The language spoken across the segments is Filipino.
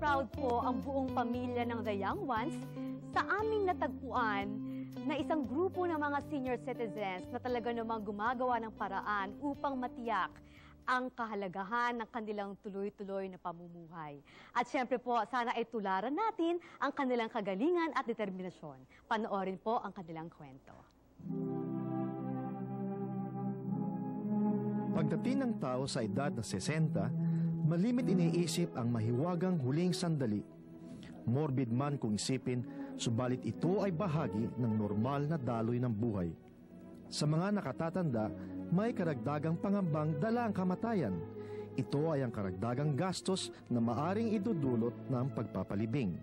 proud po ang buong pamilya ng The Young Ones sa aming natagpuan na isang grupo ng mga senior citizens na talaga namang gumagawa ng paraan upang matiyak ang kahalagahan ng kanilang tuloy-tuloy na pamumuhay. At syempre po, sana ay tularan natin ang kanilang kagalingan at determinasyon. Panoorin po ang kanilang kwento. Pagdating ng tao sa edad na 60, malimit iniisip ang mahiwagang huling sandali. Morbid man kung isipin, subalit ito ay bahagi ng normal na daloy ng buhay. Sa mga nakatatanda, may karagdagang pangambang dala ang kamatayan. Ito ay ang karagdagang gastos na maaring idudulot ng pagpapalibing.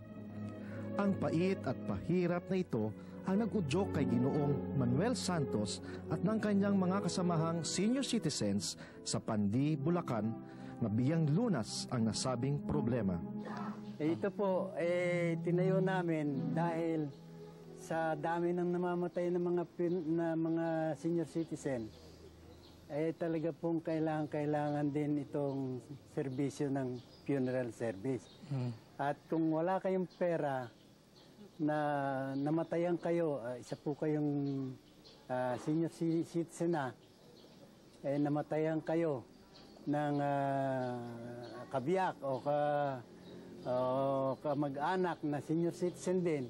Ang pait at pahirap na ito ang nag-udyok kay Ginoong Manuel Santos at ng kanyang mga kasamahang senior citizens sa Pandi, Bulacan na bigyang lunas ang nasabing problema. Ito po, tinayo namin dahil sa dami ng namamatay ng mga senior citizen, talaga pong kailangan din itong serbisyo ng funeral service. At kung wala kayong pera na namatayan kayo, isa po kayong senior citizen na, namatayan kayo ng kabiyak o kamag-anak na senior citizen din,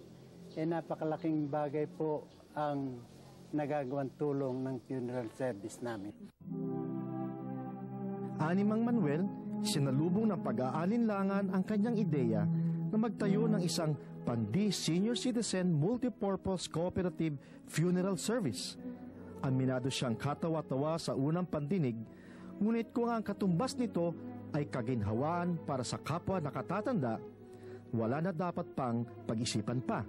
napakalaking bagay po ang nagagawang tulong ng funeral service namin. Ani Mang Manuel, sinalubong ng pag-aalinlangan ang kanyang ideya na magtayo ng isang Pandi Senior Citizen Multipurpose Cooperative Funeral Service. Aminado siyang katawa-tawa sa unang pandinig, ngunit kung ang katumbas nito ay kaginhawaan para sa kapwa nakatatanda, wala na dapat pang pag-isipan pa.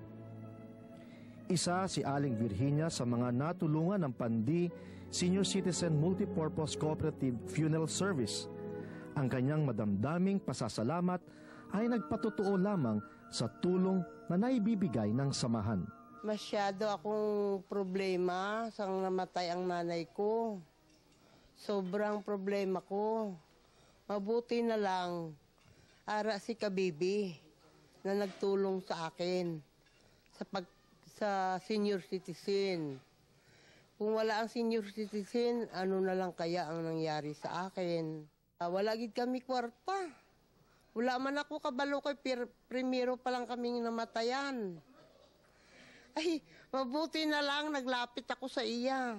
Isa si Aling Virginia sa mga natulungan ng Pandi Senior Citizen Multipurpose Cooperative Funeral Service. Ang kanyang madamdaming pasasalamat ay nagpatotoo lamang sa tulong na naibibigay ng samahan. Masyado akong problema sa namatay ang nanay ko. Sobrang problema ko. Mabuti na lang, ara si Kabibi na nagtulong sa akin sa senior citizen. Kung wala ang senior citizen, ano na lang kaya ang nangyari sa akin? Wala gid kami kwarta. Wala man ako kabalo kay primero pa lang kaming namatayan. Ay, mabuti na lang naglapit ako sa iya.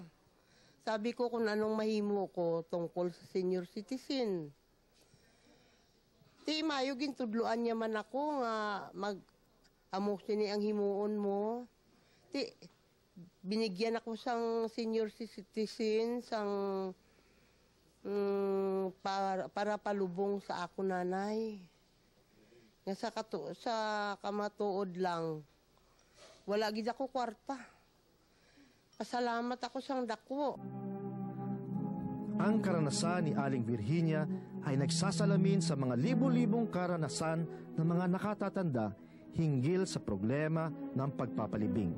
Sabi ko kung anong mahimo ko tungkol sa senior citizen. Ti mayugin tudluan niya man ako nga mag-amusin ni ang himuon mo. Ti binigyan ako sang senior citizen sang para palubong sa ako nanay. Nga sa kamatuod lang, wala gid ako kwarta. Pasalamat ako sang dako. Ang karanasan ni Aling Virginia ay nagsasalamin sa mga libo-libong karanasan ng mga nakatatanda hinggil sa problema ng pagpapalibing.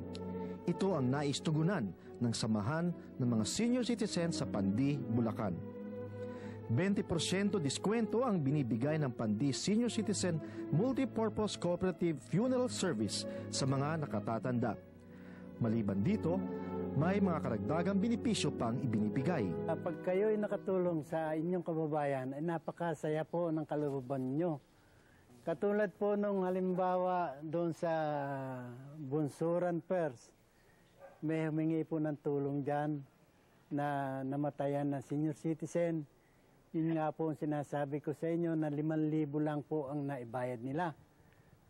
Ito ang naistugunan ng samahan ng mga senior citizens sa Pandi, Bulacan. 20% diskwento ang binibigay ng Pandi Senior Citizen Multipurpose Cooperative Funeral Service sa mga nakatatanda. Maliban dito, may mga karagdagang benepisyo pang ibinibigay. Kapag kayo ay nakatulong sa inyong kababayan, ay napakasaya po ng kalooban nyo. Katulad po nung halimbawa doon sa Bunsuran First, may humingi po ng tulong dyan na namatayan na senior citizen. Yun nga po ang sinasabi ko sa inyo na 5,000 lang po ang naibayad nila.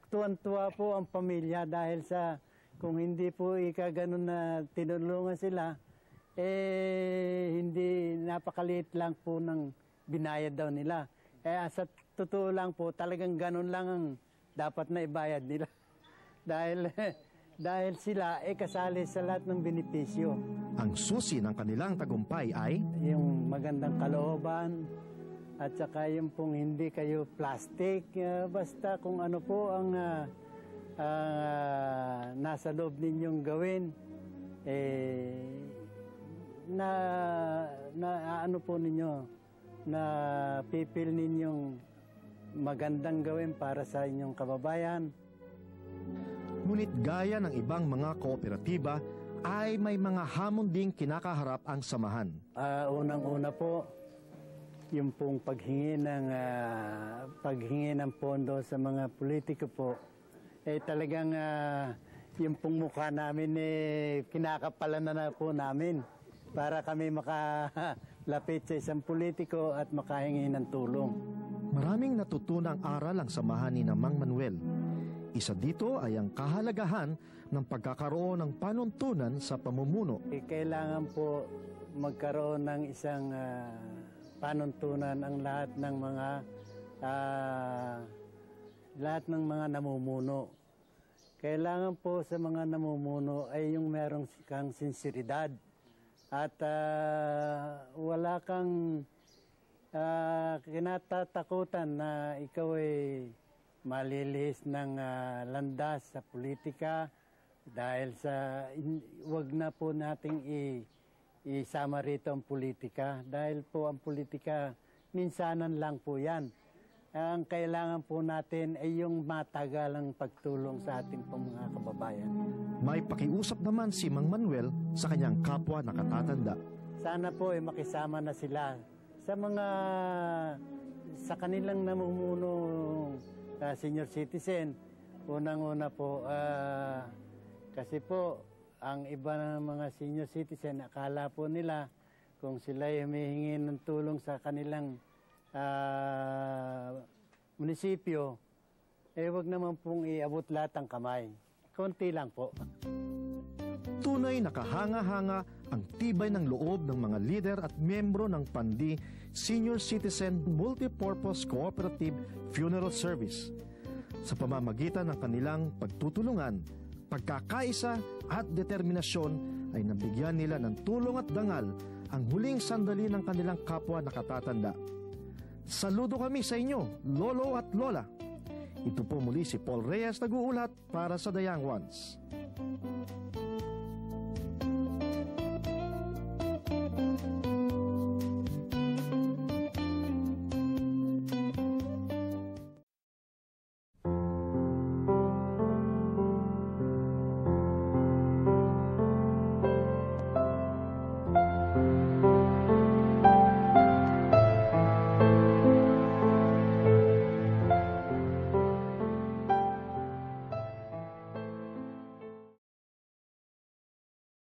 Tuwan-tuwa po ang pamilya dahil sa kung hindi po ganun na tinulungan sila, hindi napakaliit lang po ng binayad daw nila. Sa totoo lang po, talagang ganun lang ang dapat na ibayad nila. dahil sila kasali sa lahat ng benepisyo. Ang susi ng kanilang tagumpay ay yung magandang kalooban at saka yung pong hindi kayo plastic, basta kung ano po ang nasa loob ninyong gawin, na ano po ninyo, na pipil ninyong magandang gawin para sa inyong kababayan. Ngunit gaya ng ibang mga kooperatiba, ay may mga hamon ding kinakaharap ang samahan. Unang-una po, yung pong paghingi ng pondo sa mga politiko po, talagang yung pong mukha namin kinakapalan na po namin para kami makalapit sa isang politiko at makahingi ng tulong. Maraming natutunang aral ang samahan ni Mang Manuel. Isa dito ay ang kahalagahan ng pagkakaroon ng panuntunan sa pamumuno. Kailangan po magkaroon ng isang panuntunan ang lahat ng mga namumuno. Kailangan po sa mga namumuno ay yung merong kang sinseridad at wala kang kinatatakutan na ikaw ay malilihis ng landas sa politika dahil wag na po nating isama rito ang politika dahil po ang politika minsanan lang po yan. Ang kailangan po natin ay yung matagalang pagtulong sa ating mga kababayan. May pakiusap naman si Mang Manuel sa kanyang kapwa nakatatanda. Sana po ay makisama na sila sa kanilang namumuno senior citizen. Unang-una po, kasi po, ang iba ng mga senior citizen, akala po nila kung sila ay humihingi ng tulong sa kanilang munisipyo, wag naman pong iabot lahat ang kamay. Konti lang po. Tunay nakahanga-hanga ang tibay ng loob ng mga lider at miyembro ng PANDI Senior Citizen Multipurpose Cooperative Funeral Service sa pamamagitan ng kanilang pagtutulungan, pagkakaisa at determinasyon ay nabigyan nila ng tulong at dangal ang huling sandali ng kanilang kapwa nakatatanda. Saludo kami sa inyo, Lolo at Lola. Ito po muli si Paul Reyes nag-uulat para sa The Young Ones.